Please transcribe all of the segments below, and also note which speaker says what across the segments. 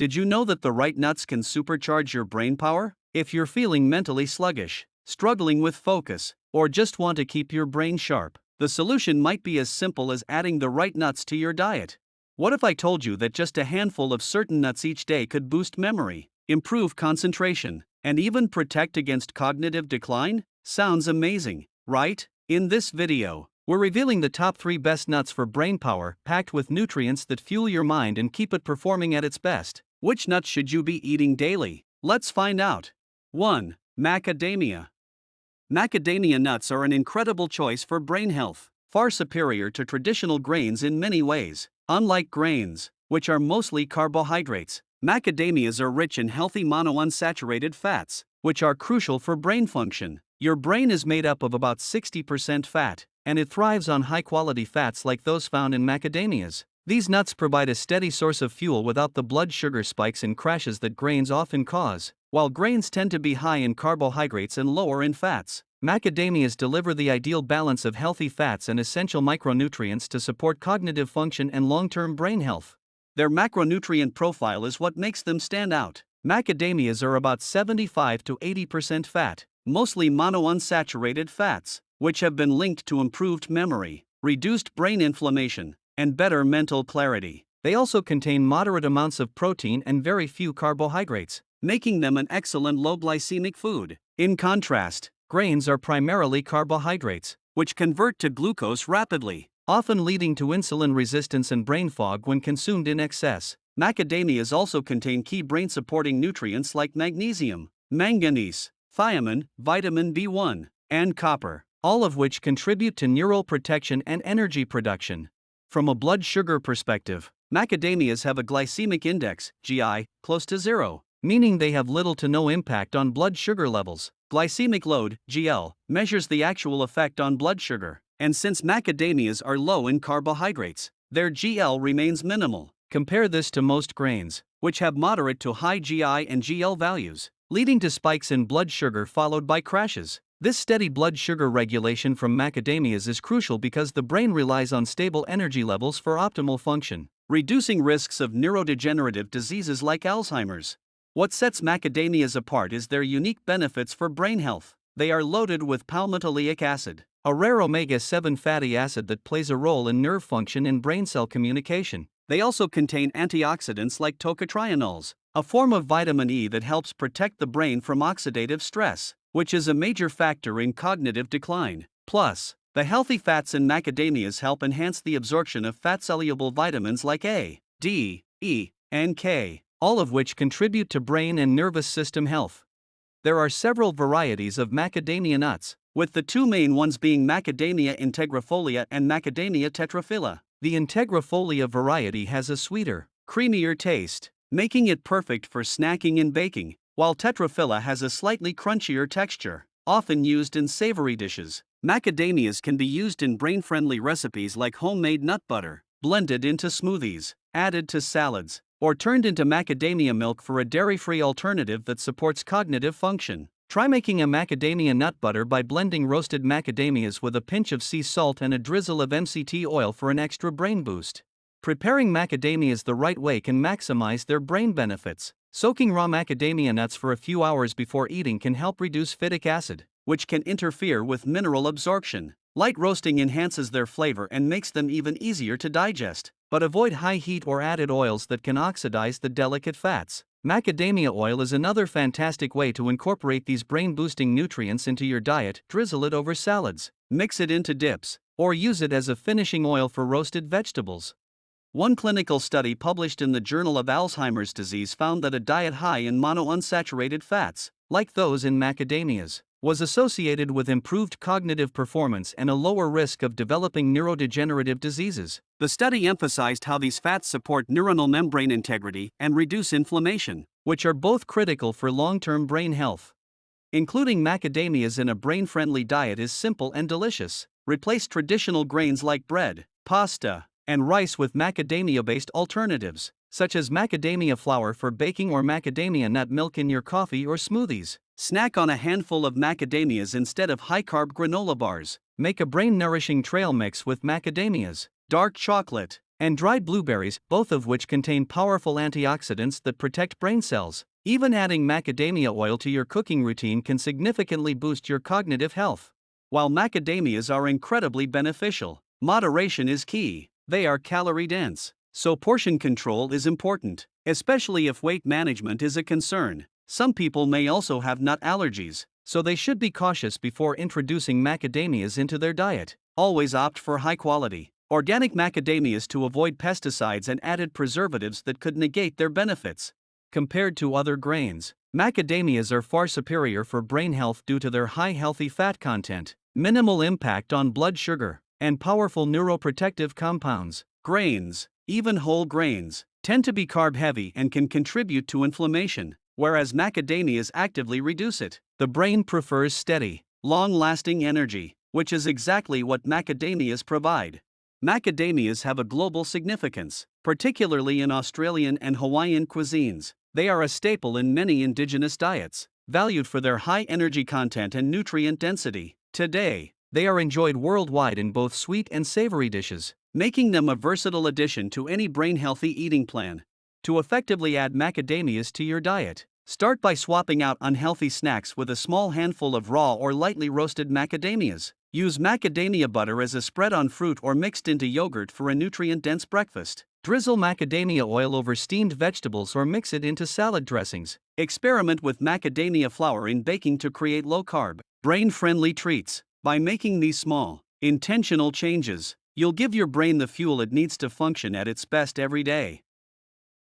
Speaker 1: Did you know that the right nuts can supercharge your brain power? If you're feeling mentally sluggish, struggling with focus, or just want to keep your brain sharp, the solution might be as simple as adding the right nuts to your diet. What if I told you that just a handful of certain nuts each day could boost memory, improve concentration, and even protect against cognitive decline? Sounds amazing, right? In this video, we're revealing the top 3 best nuts for brain power, packed with nutrients that fuel your mind and keep it performing at its best. Which nuts should you be eating daily? Let's find out. 1. Macadamia. Macadamia nuts are an incredible choice for brain health, far superior to traditional grains in many ways. Unlike grains, which are mostly carbohydrates, macadamias are rich in healthy monounsaturated fats, which are crucial for brain function. Your brain is made up of about 60% fat, and it thrives on high-quality fats like those found in macadamias. These nuts provide a steady source of fuel without the blood sugar spikes and crashes that grains often cause. While grains tend to be high in carbohydrates and lower in fats, macadamias deliver the ideal balance of healthy fats and essential micronutrients to support cognitive function and long-term brain health. Their macronutrient profile is what makes them stand out. Macadamias are about 75 to 80% fat, mostly monounsaturated fats, which have been linked to improved memory, reduced brain inflammation, and better mental clarity. They also contain moderate amounts of protein and very few carbohydrates, making them an excellent low-glycemic food. In contrast, grains are primarily carbohydrates, which convert to glucose rapidly, often leading to insulin resistance and brain fog when consumed in excess. Macadamias also contain key brain-supporting nutrients like magnesium, manganese, thiamine, vitamin B1, and copper, all of which contribute to neural protection and energy production. From a blood sugar perspective, macadamias have a glycemic index, GI, close to 0, meaning they have little to no impact on blood sugar levels. Glycemic load, GL, measures the actual effect on blood sugar, and since macadamias are low in carbohydrates, their GL remains minimal. Compare this to most grains, which have moderate to high GI and GL values, leading to spikes in blood sugar followed by crashes. This steady blood sugar regulation from macadamias is crucial because the brain relies on stable energy levels for optimal function, reducing risks of neurodegenerative diseases like Alzheimer's. What sets macadamias apart is their unique benefits for brain health. They are loaded with palmitoleic acid, a rare omega-7 fatty acid that plays a role in nerve function and brain cell communication. They also contain antioxidants like tocotrienols, a form of vitamin E that helps protect the brain from oxidative stress, which is a major factor in cognitive decline. Plus, the healthy fats in macadamias help enhance the absorption of fat-soluble vitamins like A, D, E, and K, all of which contribute to brain and nervous system health. There are several varieties of macadamia nuts, with the 2 main ones being Macadamia integrifolia and Macadamia tetraphylla. The integrifolia variety has a sweeter, creamier taste, making it perfect for snacking and baking, while tetraphylla has a slightly crunchier texture, often used in savory dishes. Macadamias can be used in brain-friendly recipes like homemade nut butter, blended into smoothies, added to salads, or turned into macadamia milk for a dairy-free alternative that supports cognitive function. Try making a macadamia nut butter by blending roasted macadamias with a pinch of sea salt and a drizzle of MCT oil for an extra brain boost. Preparing macadamias the right way can maximize their brain benefits. Soaking raw macadamia nuts for a few hours before eating can help reduce phytic acid, which can interfere with mineral absorption. Light roasting enhances their flavor and makes them even easier to digest, but avoid high heat or added oils that can oxidize the delicate fats. Macadamia oil is another fantastic way to incorporate these brain-boosting nutrients into your diet. Drizzle it over salads, mix it into dips, or use it as a finishing oil for roasted vegetables. One clinical study published in the Journal of Alzheimer's Disease found that a diet high in monounsaturated fats, like those in macadamias, was associated with improved cognitive performance and a lower risk of developing neurodegenerative diseases. The study emphasized how these fats support neuronal membrane integrity and reduce inflammation, which are both critical for long-term brain health. Including macadamias in a brain-friendly diet is simple and delicious. Replace traditional grains like bread, pasta, and rice with macadamia-based alternatives, such as macadamia flour for baking or macadamia nut milk in your coffee or smoothies. Snack on a handful of macadamias instead of high-carb granola bars. Make a brain-nourishing trail mix with macadamias, dark chocolate, and dried blueberries, both of which contain powerful antioxidants that protect brain cells. Even adding macadamia oil to your cooking routine can significantly boost your cognitive health. While macadamias are incredibly beneficial, moderation is key. They are calorie dense, so portion control is important, especially if weight management is a concern. Some people may also have nut allergies, so they should be cautious before introducing macadamias into their diet. Always opt for high quality, organic macadamias to avoid pesticides and added preservatives that could negate their benefits. Compared to other grains, macadamias are far superior for brain health due to their high healthy fat content, minimal impact on blood sugar, and powerful neuroprotective compounds. Grains, even whole grains, tend to be carb-heavy and can contribute to inflammation, whereas macadamias actively reduce it. The brain prefers steady, long-lasting energy, which is exactly what macadamias provide. Macadamias have a global significance, particularly in Australian and Hawaiian cuisines. They are a staple in many indigenous diets, valued for their high energy content and nutrient density. Today, they are enjoyed worldwide in both sweet and savory dishes, making them a versatile addition to any brain-healthy eating plan. To effectively add macadamias to your diet, start by swapping out unhealthy snacks with a small handful of raw or lightly roasted macadamias. Use macadamia butter as a spread on fruit or mixed into yogurt for a nutrient-dense breakfast. Drizzle macadamia oil over steamed vegetables or mix it into salad dressings. Experiment with macadamia flour in baking to create low-carb, brain-friendly treats. By making these small, intentional changes, you'll give your brain the fuel it needs to function at its best every day.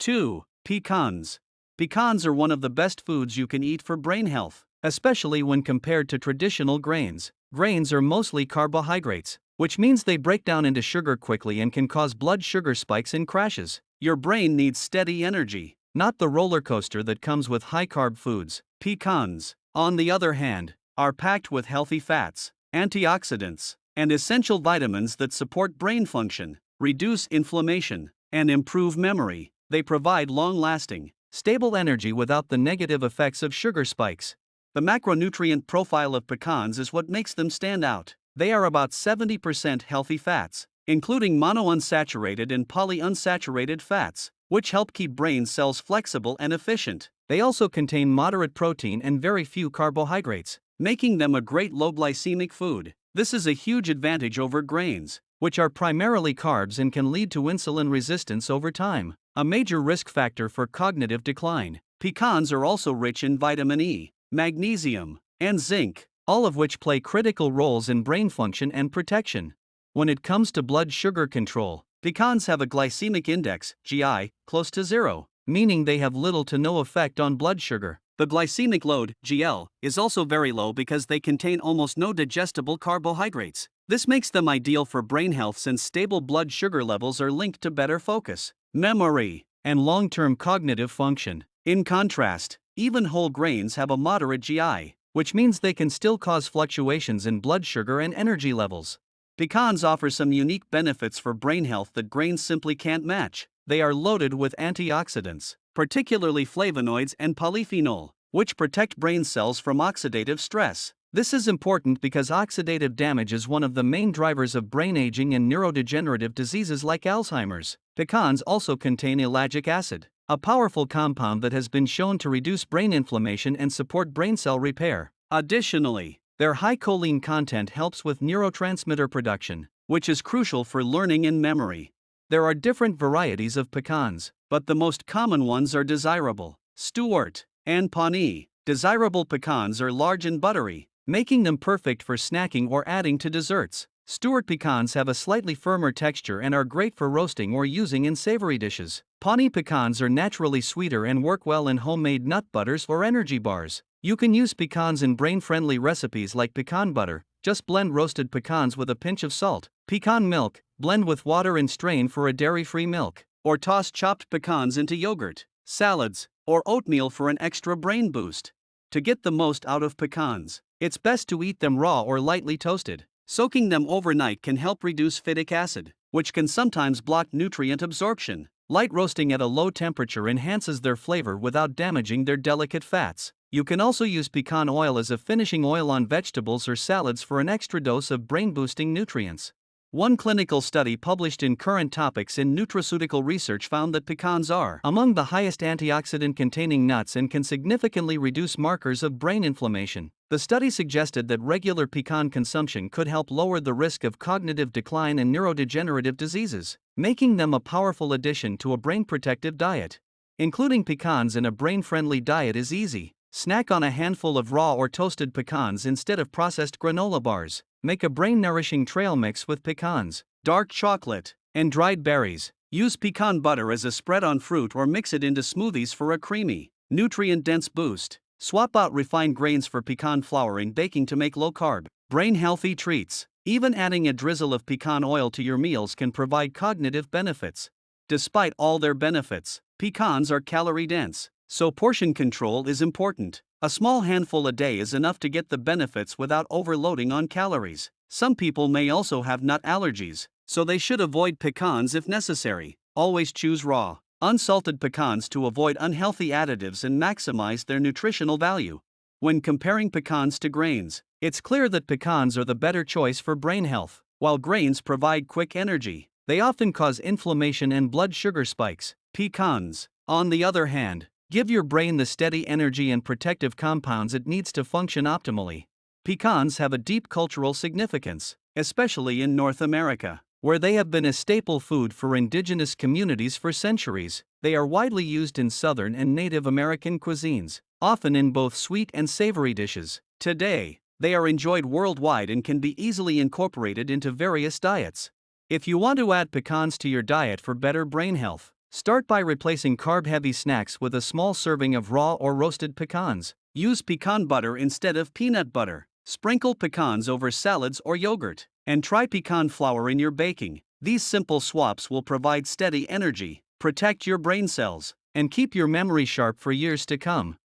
Speaker 1: 2. Pecans. Pecans are one of the best foods you can eat for brain health, especially when compared to traditional grains. Grains are mostly carbohydrates, which means they break down into sugar quickly and can cause blood sugar spikes and crashes. Your brain needs steady energy, not the roller coaster that comes with high-carb foods. Pecans, on the other hand, are packed with healthy fats, antioxidants, and essential vitamins that support brain function, reduce inflammation, and improve memory. They provide long-lasting, stable energy without the negative effects of sugar spikes. The macronutrient profile of pecans is what makes them stand out. They are about 70% healthy fats, including monounsaturated and polyunsaturated fats, which help keep brain cells flexible and efficient. They also contain moderate protein and very few carbohydrates, making them a great low-glycemic food. This is a huge advantage over grains, which are primarily carbs and can lead to insulin resistance over time, a major risk factor for cognitive decline. Pecans are also rich in vitamin E, magnesium, and zinc, all of which play critical roles in brain function and protection. When it comes to blood sugar control, pecans have a glycemic index, GI, close to 0, meaning they have little to no effect on blood sugar. The glycemic load, GL, is also very low because they contain almost no digestible carbohydrates. This makes them ideal for brain health since stable blood sugar levels are linked to better focus, memory, and long-term cognitive function. In contrast, even whole grains have a moderate GI, which means they can still cause fluctuations in blood sugar and energy levels. Pecans offer some unique benefits for brain health that grains simply can't match. They are loaded with antioxidants, particularly flavonoids and polyphenol, which protect brain cells from oxidative stress. This is important because oxidative damage is one of the main drivers of brain aging and neurodegenerative diseases like Alzheimer's. Pecans also contain ellagic acid, a powerful compound that has been shown to reduce brain inflammation and support brain cell repair. Additionally, their high choline content helps with neurotransmitter production, which is crucial for learning and memory. There are different varieties of pecans, but the most common ones are desirable, Stuart, and Pawnee. Desirable pecans are large and buttery, making them perfect for snacking or adding to desserts. Stuart pecans have a slightly firmer texture and are great for roasting or using in savory dishes. Pawnee pecans are naturally sweeter and work well in homemade nut butters or energy bars. You can use pecans in brain-friendly recipes like pecan butter. Just blend roasted pecans with a pinch of salt. Pecan milk, blend with water and strain for a dairy-free milk. Or toss chopped pecans into yogurt, salads, or oatmeal for an extra brain boost. To get the most out of pecans, it's best to eat them raw or lightly toasted. Soaking them overnight can help reduce phytic acid, which can sometimes block nutrient absorption. Light roasting at a low temperature enhances their flavor without damaging their delicate fats. You can also use pecan oil as a finishing oil on vegetables or salads for an extra dose of brain-boosting nutrients. One clinical study published in Current Topics in Nutraceutical Research found that pecans are among the highest antioxidant containing nuts and can significantly reduce markers of brain inflammation. The study suggested that regular pecan consumption could help lower the risk of cognitive decline and neurodegenerative diseases, making them a powerful addition to a brain-protective diet. Including pecans in a brain-friendly diet is easy. Snack on a handful of raw or toasted pecans instead of processed granola bars. Make a brain-nourishing trail mix with pecans, dark chocolate, and dried berries. Use pecan butter as a spread on fruit or mix it into smoothies for a creamy, nutrient-dense boost. Swap out refined grains for pecan flour in baking to make low-carb, brain-healthy treats. Even adding a drizzle of pecan oil to your meals can provide cognitive benefits. Despite all their benefits, pecans are calorie-dense, so portion control is important. A small handful a day is enough to get the benefits without overloading on calories. Some people may also have nut allergies, so they should avoid pecans if necessary. Always choose raw, unsalted pecans to avoid unhealthy additives and maximize their nutritional value. When comparing pecans to grains, it's clear that pecans are the better choice for brain health. While grains provide quick energy, they often cause inflammation and blood sugar spikes. Pecans, on the other hand, give your brain the steady energy and protective compounds it needs to function optimally. Pecans have a deep cultural significance, especially in North America, where they have been a staple food for indigenous communities for centuries. They are widely used in Southern and Native American cuisines, often in both sweet and savory dishes. Today, they are enjoyed worldwide and can be easily incorporated into various diets. If you want to add pecans to your diet for better brain health, start by replacing carb-heavy snacks with a small serving of raw or roasted pecans. Use pecan butter instead of peanut butter. Sprinkle pecans over salads or yogurt, and try pecan flour in your baking. These simple swaps will provide steady energy, protect your brain cells, and keep your memory sharp for years to come.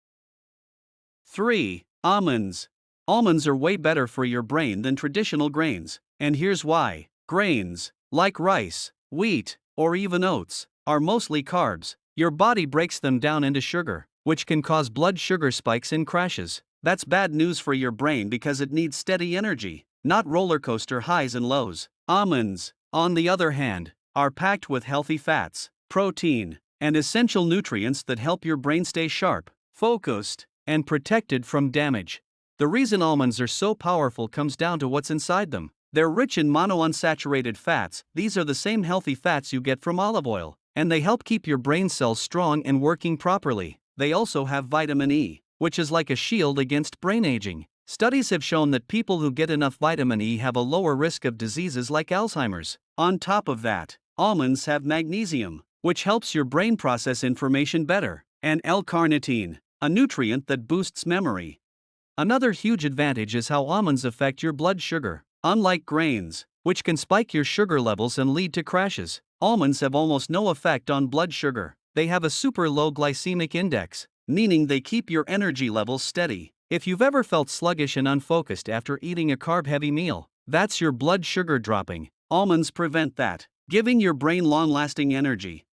Speaker 1: 3. Almonds. Almonds are way better for your brain than traditional grains, and here's why. Grains, like rice, wheat, or even oats, are mostly carbs. Your body breaks them down into sugar, which can cause blood sugar spikes and crashes. That's bad news for your brain because it needs steady energy, not roller coaster highs and lows. Almonds, on the other hand, are packed with healthy fats, protein, and essential nutrients that help your brain stay sharp, focused, and protected from damage. The reason almonds are so powerful comes down to what's inside them. They're rich in monounsaturated fats. These are the same healthy fats you get from olive oil, and they help keep your brain cells strong and working properly. They also have vitamin E, which is like a shield against brain aging. Studies have shown that people who get enough vitamin E have a lower risk of diseases like Alzheimer's. On top of that, almonds have magnesium, which helps your brain process information better, and L-carnitine, a nutrient that boosts memory. Another huge advantage is how almonds affect your blood sugar. Unlike grains, which can spike your sugar levels and lead to crashes, almonds have almost no effect on blood sugar. They have a super low glycemic index, meaning they keep your energy levels steady. If you've ever felt sluggish and unfocused after eating a carb-heavy meal, that's your blood sugar dropping. Almonds prevent that, giving your brain long-lasting energy.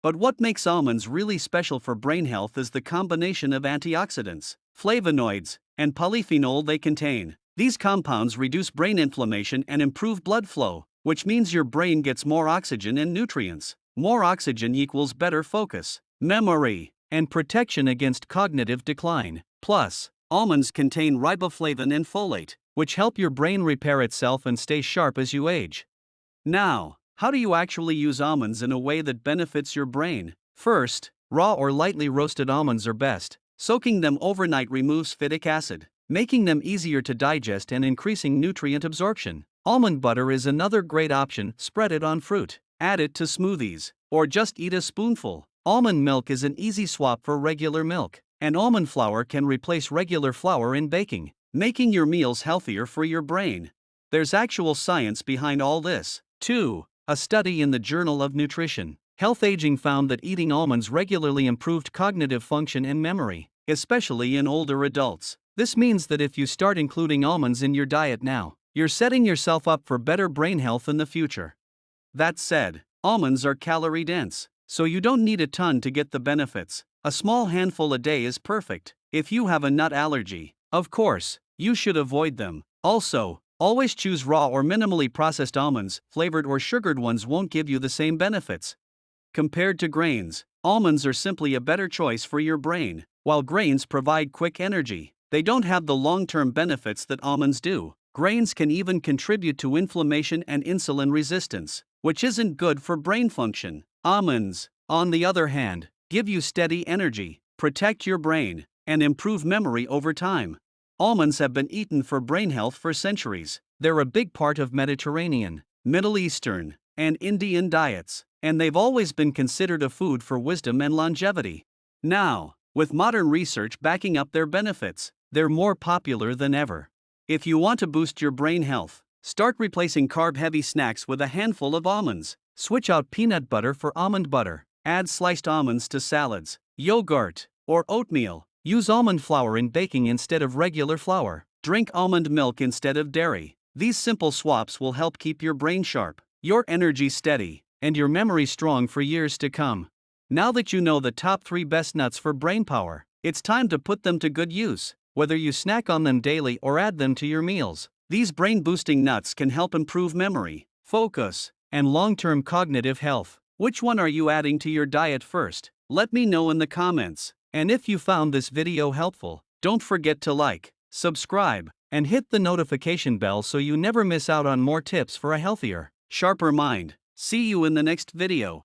Speaker 1: But what makes almonds really special for brain health is the combination of antioxidants, flavonoids, and polyphenol they contain. These compounds reduce brain inflammation and improve blood flow, which means your brain gets more oxygen and nutrients. More oxygen equals better focus, memory, and protection against cognitive decline. Plus, almonds contain riboflavin and folate, which help your brain repair itself and stay sharp as you age. Now, how do you actually use almonds in a way that benefits your brain? First, raw or lightly roasted almonds are best. Soaking them overnight removes phytic acid, making them easier to digest and increasing nutrient absorption. Almond butter is another great option. Spread it on fruit, add it to smoothies, or just eat a spoonful. Almond milk is an easy swap for regular milk, and almond flour can replace regular flour in baking, making your meals healthier for your brain. There's actual science behind all this, too. A study in the Journal of Nutrition, Health Aging found that eating almonds regularly improved cognitive function and memory, especially in older adults. This means that if you start including almonds in your diet now, you're setting yourself up for better brain health in the future. That said, almonds are calorie-dense, so you don't need a ton to get the benefits. A small handful a day is perfect. If you have a nut allergy, of course, you should avoid them. Also, Always choose raw or minimally processed almonds. Flavored or sugared ones won't give you the same benefits. Compared to grains, almonds are simply a better choice for your brain. While grains provide quick energy, they don't have the long-term benefits that almonds do. Grains can even contribute to inflammation and insulin resistance, which isn't good for brain function. Almonds, on the other hand, give you steady energy, protect your brain, and improve memory over time. Almonds have been eaten for brain health for centuries. They're a big part of Mediterranean, Middle Eastern, and Indian diets, and they've always been considered a food for wisdom and longevity. Now, with modern research backing up their benefits, they're more popular than ever. If you want to boost your brain health, start replacing carb-heavy snacks with a handful of almonds. Switch out peanut butter for almond butter. Add sliced almonds to salads, yogurt, or oatmeal. Use almond flour in baking instead of regular flour. Drink almond milk instead of dairy. These simple swaps will help keep your brain sharp, your energy steady, and your memory strong for years to come. Now that you know the top 3 best nuts for brain power, it's time to put them to good use. Whether you snack on them daily or add them to your meals, these brain-boosting nuts can help improve memory, focus, and long-term cognitive health. Which one are you adding to your diet first? Let me know in the comments. And if you found this video helpful, don't forget to like, subscribe, and hit the notification bell so you never miss out on more tips for a healthier, sharper mind. See you in the next video.